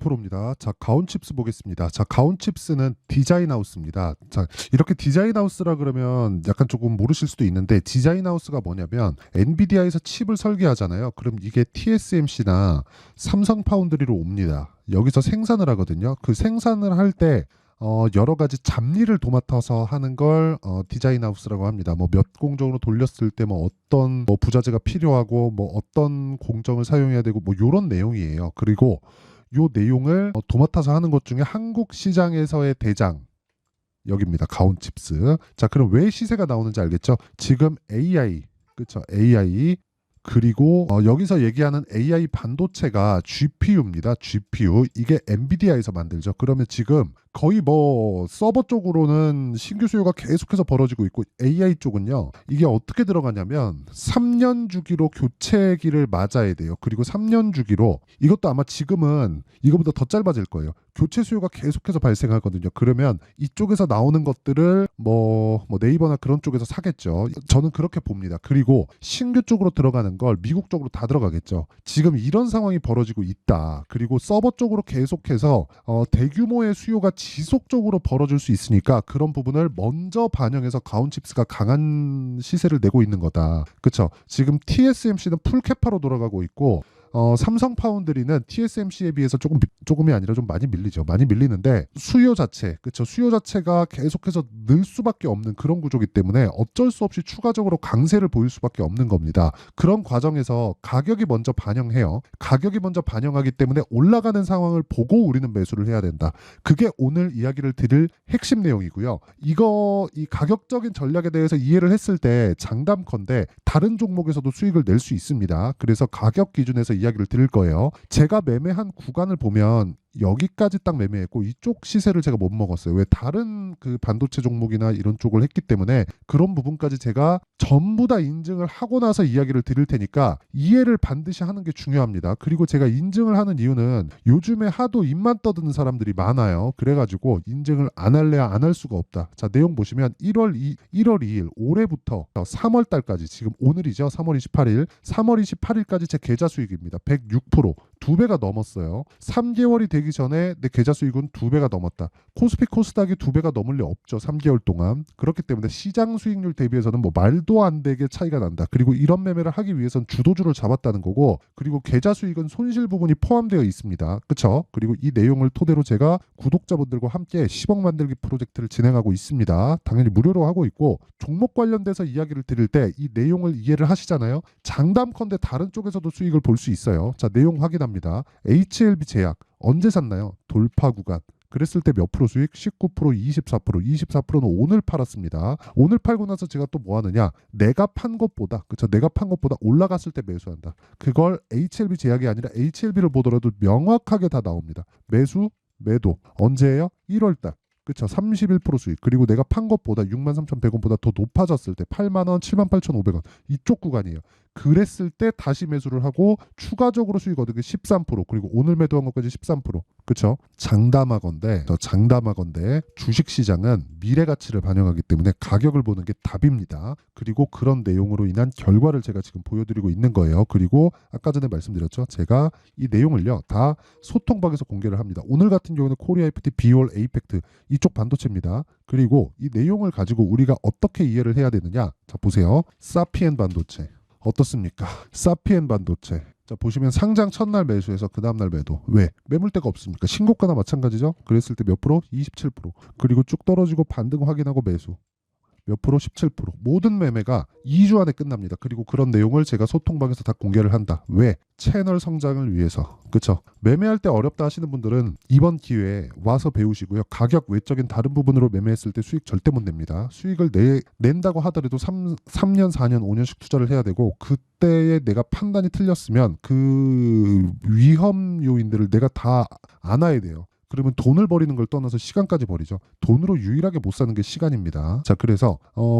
프로입니다. 자, 가온칩스 보겠습니다. 자, 가온칩스는 디자인하우스입니다. 자, 이렇게 디자인하우스라 그러면 약간 조금 모르실 수도 있는데, 디자인하우스가 뭐냐면 엔비디아에서 칩을 설계하잖아요. 그럼 이게 TSMC나 삼성 파운드리로 옵니다. 여기서 생산을 하거든요. 그 생산을 할 때 여러 가지 잡일을 도맡아서 하는 걸 디자인하우스라고 합니다. 뭐 몇 공정으로 돌렸을 때 뭐 어떤 뭐 부자재가 필요하고 뭐 어떤 공정을 사용해야 되고 뭐 요런 내용이에요. 그리고 요 내용을 도맡아서 하는 것 중에 한국 시장에서의 대장 여기입니다. 가온칩스. 자, 그럼 왜 시세가 나오는지 알겠죠? 지금 AI, 그렇죠? AI 그리고 여기서 얘기하는 AI 반도체가 GPU입니다. GPU. 이게 엔비디아에서 만들죠. 그러면 지금 거의 뭐 서버 쪽으로는 신규 수요가 계속해서 벌어지고 있고, AI 쪽은요. 이게 어떻게 들어가냐면 3년 주기로 교체기를 맞아야 돼요. 그리고 3년 주기로 이것도 아마 지금은 이거보다 더 짧아질 거예요. 교체 수요가 계속해서 발생하거든요. 그러면 이쪽에서 나오는 것들을 뭐 네이버나 그런 쪽에서 사겠죠. 저는 그렇게 봅니다. 그리고 신규 쪽으로 들어가는 걸 미국 쪽으로 다 들어가겠죠. 지금 이런 상황이 벌어지고 있다. 그리고 서버 쪽으로 계속해서 대규모의 수요가 지속적으로 벌어질 수 있으니까 그런 부분을 먼저 반영해서 가온칩스가 강한 시세를 내고 있는 거다. 그렇죠? 지금 TSMC는 풀캐파로 돌아가고 있고, 삼성 파운드리는 TSMC에 비해서 조금이 아니라 좀 많이 밀리죠. 많이 밀리는데 수요 자체, 그렇죠? 수요 자체가 계속해서 늘 수밖에 없는 그런 구조이기 때문에 어쩔 수 없이 추가적으로 강세를 보일 수밖에 없는 겁니다. 그런 과정에서 가격이 먼저 반영해요. 가격이 먼저 반영하기 때문에 올라가는 상황을 보고 우리는 매수를 해야 된다. 그게 오늘 이야기를 드릴 핵심 내용이고요. 이 가격적인 전략에 대해서 이해를 했을 때 장담컨대 다른 종목에서도 수익을 낼 수 있습니다. 그래서 가격 기준에서 이야기를 드릴 거예요. 제가 매매한 구간을 보면 여기까지 딱 매매했고 이쪽 시세를 제가 못 먹었어요. 왜? 다른 그 반도체 종목이나 이런 쪽을 했기 때문에 그런 부분까지 제가 전부 다 인증을 하고 나서 이야기를 드릴 테니까 이해를 반드시 하는 게 중요합니다. 그리고 제가 인증을 하는 이유는 요즘에 하도 입만 떠드는 사람들이 많아요. 그래가지고 인증을 안 할래야 안 할 수가 없다. 자, 내용 보시면 1월 2일 올해부터 3월 달까지, 지금 오늘이죠. 3월 28일 3월 28일까지 제 계좌 수익입니다. 106%, 2배가 넘었어요. 3개월이 되기 전에 내 계좌 수익은 2배가 넘었다. 코스피 코스닥이 2배가 넘을 리 없죠. 3개월 동안. 그렇기 때문에 시장 수익률 대비해서는 뭐 말도 안 되게 차이가 난다. 그리고 이런 매매를 하기 위해선 주도주를 잡았다는 거고, 그리고 계좌 수익은 손실 부분이 포함되어 있습니다. 그렇죠? 그리고 이 내용을 토대로 제가 구독자분들과 함께 10억 만들기 프로젝트를 진행하고 있습니다. 당연히 무료로 하고 있고, 종목 관련돼서 이야기를 드릴 때 이 내용을 이해를 하시잖아요. 장담컨대 다른 쪽에서도 수익을 볼 수 있어요. 자, 내용 확인합니다. HLB 제약 언제 샀나요? 돌파 구간. 그랬을 때 몇 프로 수익? 19%, 24%, 24%는 오늘 팔았습니다. 오늘 팔고 나서 제가 또 뭐 하느냐? 내가 판 것보다, 그쵸? 내가 판 것보다 올라갔을 때 매수한다. 그걸 HLB 제약이 아니라 HLB를 보더라도 명확하게 다 나옵니다. 매수, 매도. 언제예요? 1월 달. 그쵸? 31% 수익. 그리고 내가 판 것보다 63,100원보다 더 높아졌을 때 8만 원, 78,500원. 이쪽 구간이에요. 그랬을 때 다시 매수를 하고 추가적으로 수익 얻은 게 13%, 그리고 오늘 매도한 것까지 13%. 그쵸? 장담하건대 주식시장은 미래 가치를 반영하기 때문에 가격을 보는 게 답입니다. 그리고 그런 내용으로 인한 결과를 제가 지금 보여드리고 있는 거예요. 그리고 아까 전에 말씀드렸죠. 제가 이 내용을요 다 소통방에서 공개를 합니다. 오늘 같은 경우는 코리아 FT, 비올, 에이펙트 이쪽 반도체입니다. 그리고 이 내용을 가지고 우리가 어떻게 이해를 해야 되느냐. 자, 보세요. 사피엔 반도체 어떻습니까? 사피엔 반도체. 자, 보시면 상장 첫날 매수해서 그 다음날 매도. 왜? 매물대가 없습니까? 신고가나 마찬가지죠. 그랬을 때 몇 프로? 27%. 그리고 쭉 떨어지고 반등 확인하고 매수. 몇 프로? 17%. 모든 매매가 2주 안에 끝납니다. 그리고 그런 내용을 제가 소통방에서 다 공개를 한다. 왜? 채널 성장을 위해서. 그쵸? 매매할 때 어렵다 하시는 분들은 이번 기회에 와서 배우시고요. 가격 외적인 다른 부분으로 매매했을 때 수익 절대 못 냅니다. 수익을 낸다고 하더라도 3년, 4년, 5년씩 투자를 해야 되고, 그때에 내가 판단이 틀렸으면 그 위험 요인들을 내가 다 안아야 돼요. 그러면 돈을 버리는 걸 떠나서 시간까지 버리죠. 돈으로 유일하게 못 사는 게 시간입니다. 자, 그래서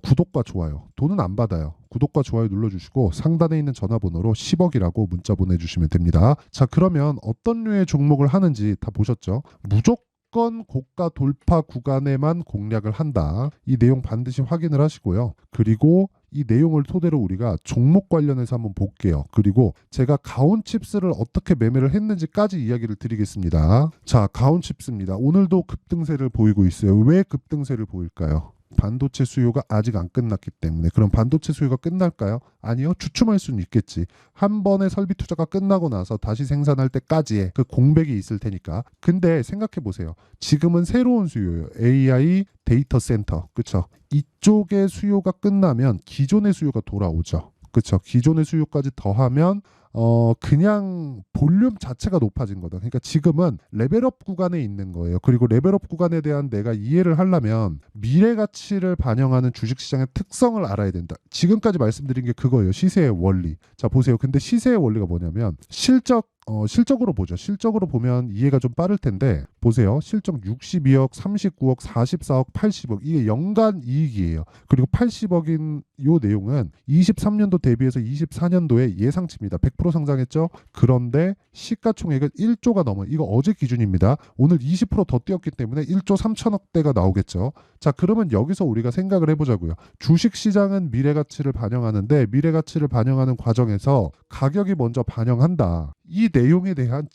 구독과 좋아요. 돈은 안 받아요. 구독과 좋아요 눌러주시고 상단에 있는 전화번호로 10억이라고 문자 보내주시면 됩니다. 자, 그러면 어떤 류의 종목을 하는지 다 보셨죠? 무조건 고가 돌파 구간에만 공략을 한다. 이 내용 반드시 확인을 하시고요. 그리고 이 내용을 토대로 우리가 종목 관련해서 한번 볼게요. 그리고 제가 가온칩스를 어떻게 매매를 했는지까지 이야기를 드리겠습니다. 자, 가온칩스입니다. 오늘도 급등세를 보이고 있어요. 왜 급등세를 보일까요? 반도체 수요가 아직 안 끝났기 때문에. 그럼 반도체 수요가 끝날까요? 아니요. 주춤할 수는 있겠지. 한 번의 설비 투자가 끝나고 나서 다시 생산할 때까지의 그 공백이 있을 테니까. 근데 생각해 보세요. 지금은 새로운 수요예요. AI 데이터 센터. 그렇죠? 이쪽의 수요가 끝나면 기존의 수요가 돌아오죠. 그렇죠? 기존의 수요까지 더하면 그냥 볼륨 자체가 높아진 거다. 그러니까 지금은 레벨업 구간에 있는 거예요. 그리고 레벨업 구간에 대한 내가 이해를 하려면 미래 가치를 반영하는 주식시장의 특성을 알아야 된다. 지금까지 말씀드린 게 그거예요. 시세의 원리. 자, 보세요. 근데 시세의 원리가 뭐냐면 실적으로 보죠. 실적으로 보면 이해가 좀 빠를 텐데 보세요. 실적 62억, 39억, 44억, 80억 이게 연간 이익이에요. 그리고 80억인 요 내용은 23년도 대비해서 24년도에 예상치입니다. 100% 상장했죠. 그런데 시가총액은 1조가 넘어요. 이거 어제 기준입니다. 오늘 20%더 뛰었기 때문에 1조 3천억대가 나오겠죠. 자, 그러면 여기서 우리가 생각을 해보자고요. 주식시장은 미래가치를 반영하는데 미래가치를 반영하는 과정에서 가격이 먼저 반영한다. 이 내용에 대한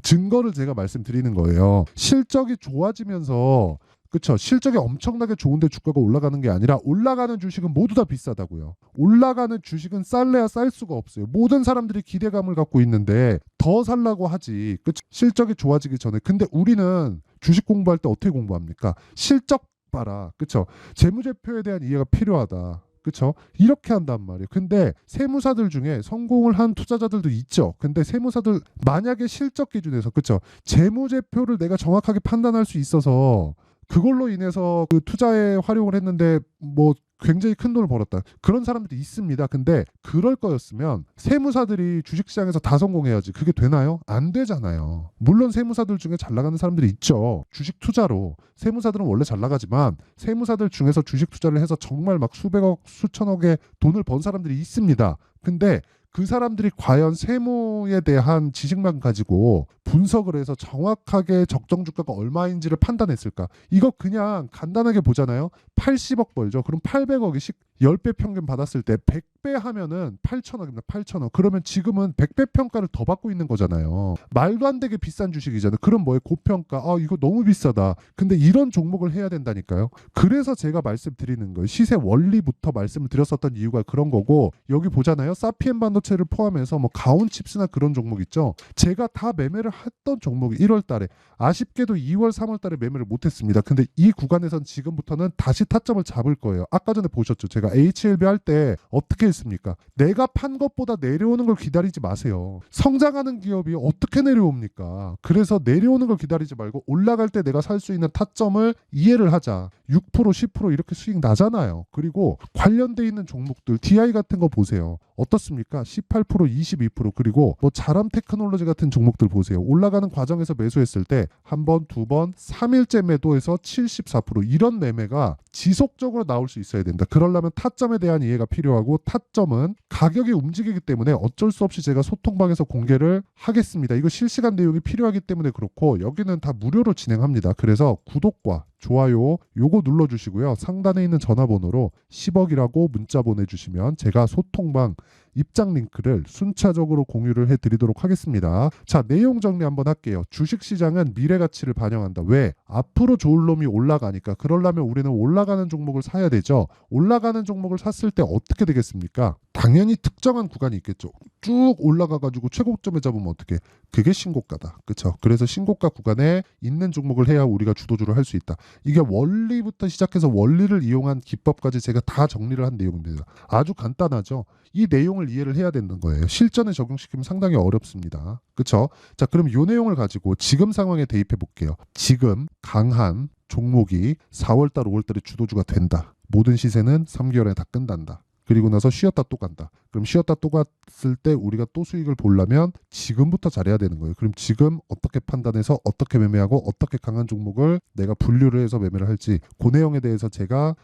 증거를 제가 말씀드리는 거예요. 실적이 좋아지면서 그렇죠. 실적이 엄청나게 좋은데 주가가 올라가는 게 아니라 올라가는 주식은 모두 다 비싸다고요. 올라가는 주식은 쌀래야 쌀 수가 없어요. 모든 사람들이 기대감을 갖고 있는데 더 살라고 하지. 그렇죠. 실적이 좋아지기 전에. 근데 우리는 주식 공부할 때 어떻게 공부합니까? 실적 봐라. 그렇죠. 재무제표에 대한 이해가 필요하다. 그렇죠? 이렇게 한단 말이에요. 근데 세무사들 중에 성공을 한 투자자들도 있죠. 근데 세무사들 만약에 실적 기준에서 그렇죠? 재무제표를 내가 정확하게 판단할 수 있어서 그걸로 인해서 그 투자에 활용을 했는데 뭐 굉장히 큰 돈을 벌었다. 그런 사람들이 있습니다. 근데 그럴 거였으면 세무사들이 주식시장에서 다 성공해야지. 그게 되나요? 안 되잖아요. 물론 세무사들 중에 잘 나가는 사람들이 있죠. 주식 투자로. 세무사들은 원래 잘 나가지만 세무사들 중에서 주식 투자를 해서 정말 막 수백억, 수천억의 돈을 번 사람들이 있습니다. 근데 그 사람들이 과연 세무에 대한 지식만 가지고 분석을 해서 정확하게 적정 주가가 얼마인지를 판단했을까? 이거 그냥 간단하게 보잖아요. 80억 벌죠. 그럼 800억이 10배 평균 받았을 때 100배 하면은 8천억입니다. 8천억. 그러면 지금은 100배 평가를 더 받고 있는 거잖아요. 말도 안 되게 비싼 주식이잖아요. 그럼 뭐예요? 고평가. 이거 너무 비싸다. 근데 이런 종목을 해야 된다니까요. 그래서 제가 말씀드리는 거예요. 시세 원리부터 말씀을 드렸었던 이유가 그런 거고 여기 보잖아요. 사피엔 반도체를 포함해서 뭐 가온칩스나 그런 종목 있죠. 제가 다 매매를 했던 종목이 1월 달에 아쉽게도 2월 3월 달에 매매를 못했습니다. 근데 이 구간에선 지금부터는 다시 타점을 잡을 거예요. 아까 전에 보셨죠. 제가 HLB 할 때 어떻게 했습니까? 내가 판 것보다 내려오는 걸 기다리지 마세요. 성장하는 기업이 어떻게 내려옵니까? 그래서 내려오는 걸 기다리지 말고 올라갈 때 내가 살 수 있는 타점을 이해를 하자. 6% 10% 이렇게 수익 나잖아요. 그리고 관련돼 있는 종목들 DI 같은 거 보세요. 어떻습니까? 18% 22% 그리고 뭐 자람 테크놀로지 같은 종목들 보세요. 올라가는 과정에서 매수했을 때 한 번, 두 번, 3일째 매도해서 74% 이런 매매가 지속적으로 나올 수 있어야 된다. 그러려면 타점에 대한 이해가 필요하고 타점은 가격이 움직이기 때문에 어쩔 수 없이 제가 소통방에서 공개를 하겠습니다. 이거 실시간 내용이 필요하기 때문에 그렇고 여기는 다 무료로 진행합니다. 그래서 구독과 좋아요 요거 눌러주시고요. 상단에 있는 전화번호로 10억이라고 문자 보내주시면 제가 소통방 입장 링크를 순차적으로 공유를 해드리도록 하겠습니다. 자, 내용 정리 한번 할게요. 주식시장은 미래가치를 반영한다. 왜? 앞으로 좋을 놈이 올라가니까. 그러려면 우리는 올라가는 종목을 사야 되죠. 올라가는 종목을 샀을 때 어떻게 되겠습니까? 당연히 특정한 구간이 있겠죠. 쭉 올라가가지고 최고점에 잡으면 어떻게? 그게 신고가다. 그렇죠? 그래서 신고가 구간에 있는 종목을 해야 우리가 주도주를 할 수 있다. 이게 원리부터 시작해서 원리를 이용한 기법까지 제가 다 정리를 한 내용입니다. 아주 간단하죠. 이 내용을 이해를 해야 되는 거예요. 실전에 적용시키면 상당히 어렵습니다. 그렇죠? 자, 그럼 이 내용을 가지고 지금 상황에 대입해 볼게요. 지금 강한 종목이 4월달, 5월달에 주도주가 된다. 모든 시세는 3개월에 다 끝난다. 그리고 나서 쉬었다 또 간다. 그럼 쉬었다 또 갔을 때 우리가 또 수익을 보려면 지금부터 잘해야 되는 거예요. 그럼 지금 어떻게 판단해서 어떻게 매매하고 어떻게 강한 종목을 내가 분류를 해서 매매를 할지 그 내용에 대해서 제가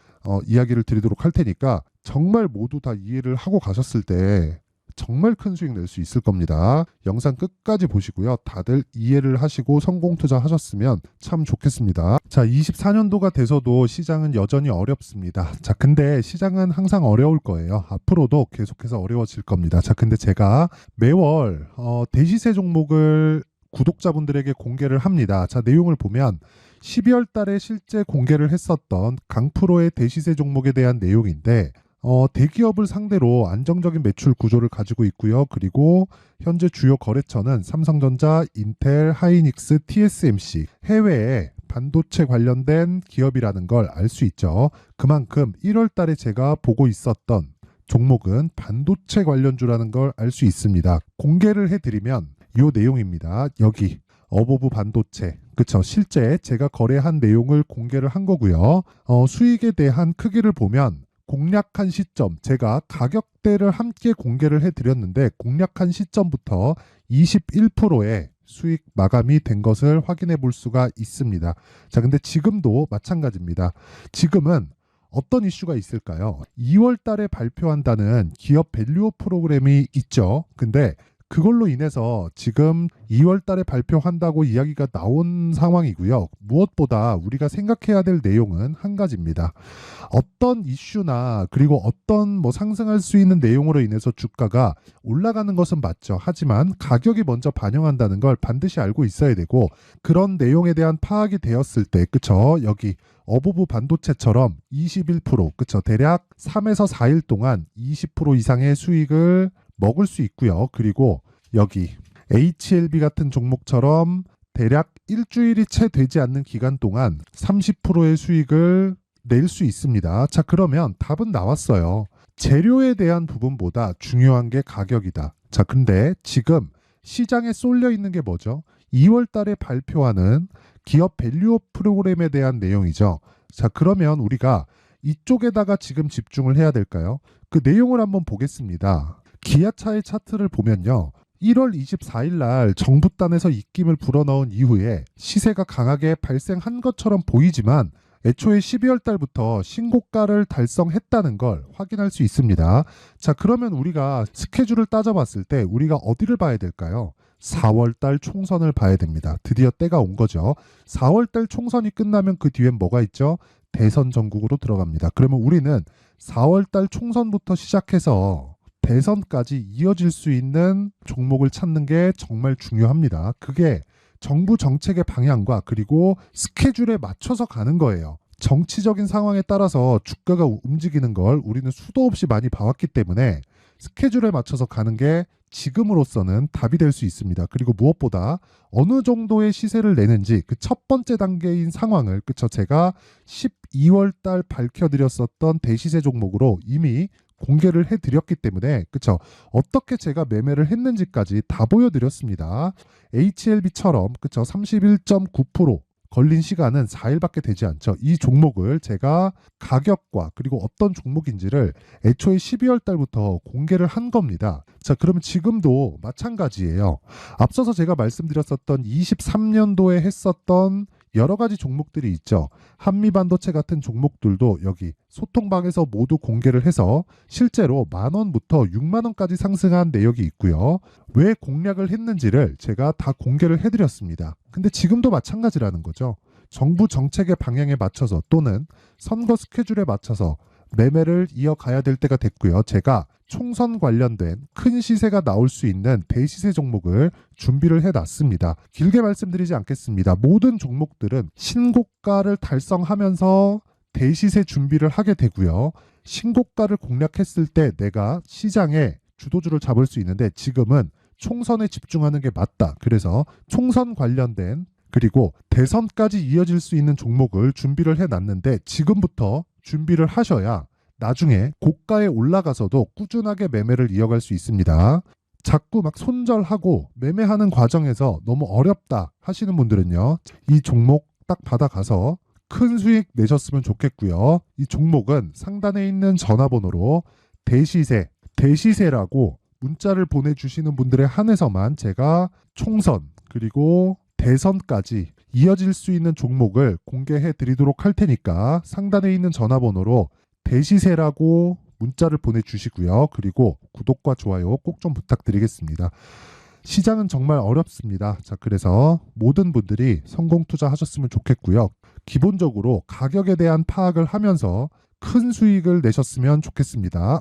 이야기를 드리도록 할 테니까 정말 모두 다 이해를 하고 가셨을 때 정말 큰 수익 낼 수 있을 겁니다. 영상 끝까지 보시고요. 다들 이해를 하시고 성공 투자하셨으면 참 좋겠습니다. 자, 24년도가 돼서도 시장은 여전히 어렵습니다. 자, 근데 시장은 항상 어려울 거예요. 앞으로도 계속해서 어려워질 겁니다. 자, 근데 제가 매월 대시세 종목을 구독자분들에게 공개를 합니다. 자, 내용을 보면 12월 달에 실제 공개를 했었던 강프로의 대시세 종목에 대한 내용인데 대기업을 상대로 안정적인 매출 구조를 가지고 있고요. 그리고 현재 주요 거래처는 삼성전자, 인텔, 하이닉스, TSMC, 해외에 반도체 관련된 기업이라는 걸 알 수 있죠. 그만큼 1월 달에 제가 보고 있었던 종목은 반도체 관련주라는 걸 알 수 있습니다. 공개를 해드리면 이 내용입니다. 여기 어보브 반도체, 그쵸? 실제 제가 거래한 내용을 공개를 한 거고요. 수익에 대한 크기를 보면 공략한 시점, 제가 가격대를 함께 공개를 해드렸는데 공략한 시점부터 21%의 수익 마감이 된 것을 확인해 볼 수가 있습니다. 자, 근데 지금도 마찬가지입니다. 지금은 어떤 이슈가 있을까요? 2월 달에 발표한다는 기업 밸류업 프로그램이 있죠. 근데 그걸로 인해서 지금 2월 달에 발표한다고 이야기가 나온 상황이고요. 무엇보다 우리가 생각해야 될 내용은 한 가지입니다. 어떤 이슈나 그리고 어떤 상승할 수 있는 내용으로 인해서 주가가 올라가는 것은 맞죠. 하지만 가격이 먼저 반영한다는 걸 반드시 알고 있어야 되고, 그런 내용에 대한 파악이 되었을 때, 그쵸? 여기 어보브 반도체처럼 21%, 그쵸? 대략 3에서 4일 동안 20% 이상의 수익을 먹을 수 있고요. 그리고 여기 HLB 같은 종목처럼 대략 일주일이 채 되지 않는 기간 동안 30%의 수익을 낼 수 있습니다. 자, 그러면 답은 나왔어요. 재료에 대한 부분보다 중요한 게 가격이다. 자, 근데 지금 시장에 쏠려 있는 게 뭐죠? 2월 달에 발표하는 기업 밸류업 프로그램에 대한 내용이죠. 자, 그러면 우리가 이쪽에다가 지금 집중을 해야 될까요? 그 내용을 한번 보겠습니다. 기아차의 차트를 보면요. 1월 24일 날 정부단에서 입김을 불어넣은 이후에 시세가 강하게 발생한 것처럼 보이지만 애초에 12월 달부터 신고가를 달성했다는 걸 확인할 수 있습니다. 자, 그러면 우리가 스케줄을 따져봤을 때 우리가 어디를 봐야 될까요? 4월 달 총선을 봐야 됩니다. 드디어 때가 온 거죠. 4월 달 총선이 끝나면 그 뒤엔 뭐가 있죠? 대선 전국으로 들어갑니다. 그러면 우리는 4월 달 총선부터 시작해서 대선까지 이어질 수 있는 종목을 찾는 게 정말 중요합니다. 그게 정부 정책의 방향과 그리고 스케줄에 맞춰서 가는 거예요. 정치적인 상황에 따라서 주가가 움직이는 걸 우리는 수도 없이 많이 봐왔기 때문에 스케줄에 맞춰서 가는 게 지금으로서는 답이 될 수 있습니다. 그리고 무엇보다 어느 정도의 시세를 내는지 그 첫 번째 단계인 상황을, 그쵸? 제가 12월 달 밝혀드렸었던 대시세 종목으로 이미 공개를 해드렸기 때문에, 그쵸? 어떻게 제가 매매를 했는지까지 다 보여드렸습니다. HLB처럼, 그쵸? 31.9% 걸린 시간은 4일밖에 되지 않죠. 이 종목을 제가 가격과 그리고 어떤 종목인지를 애초에 12월 달부터 공개를 한 겁니다. 자, 그러면 지금도 마찬가지예요. 앞서서 제가 말씀드렸었던 23년도에 했었던 여러 가지 종목들이 있죠. 한미반도체 같은 종목들도 여기 소통방에서 모두 공개를 해서 실제로 10,000원부터 60,000원까지 상승한 내역이 있고요. 왜 공략을 했는지를 제가 다 공개를 해드렸습니다. 근데 지금도 마찬가지라는 거죠. 정부 정책의 방향에 맞춰서 또는 선거 스케줄에 맞춰서 매매를 이어가야 될 때가 됐고요. 제가 총선 관련된 큰 시세가 나올 수 있는 대시세 종목을 준비를 해놨습니다. 길게 말씀드리지 않겠습니다. 모든 종목들은 신고가를 달성하면서 대시세 준비를 하게 되고요. 신고가를 공략했을 때 내가 시장에 주도주를 잡을 수 있는데 지금은 총선에 집중하는 게 맞다. 그래서 총선 관련된 그리고 대선까지 이어질 수 있는 종목을 준비를 해놨는데 지금부터 준비를 하셔야 나중에 고가에 올라가서도 꾸준하게 매매를 이어갈 수 있습니다. 자꾸 막 손절하고 매매하는 과정에서 너무 어렵다 하시는 분들은요. 이 종목 딱 받아가서 큰 수익 내셨으면 좋겠고요. 이 종목은 상단에 있는 전화번호로 대시세라고 문자를 보내주시는 분들에 한해서만 제가 총선 그리고 대선까지 이어질 수 있는 종목을 공개해 드리도록 할 테니까 상단에 있는 전화번호로 대시세라고 문자를 보내주시고요. 그리고 구독과 좋아요 꼭 좀 부탁드리겠습니다. 시장은 정말 어렵습니다. 자, 그래서 모든 분들이 성공 투자하셨으면 좋겠고요. 기본적으로 가격에 대한 파악을 하면서 큰 수익을 내셨으면 좋겠습니다.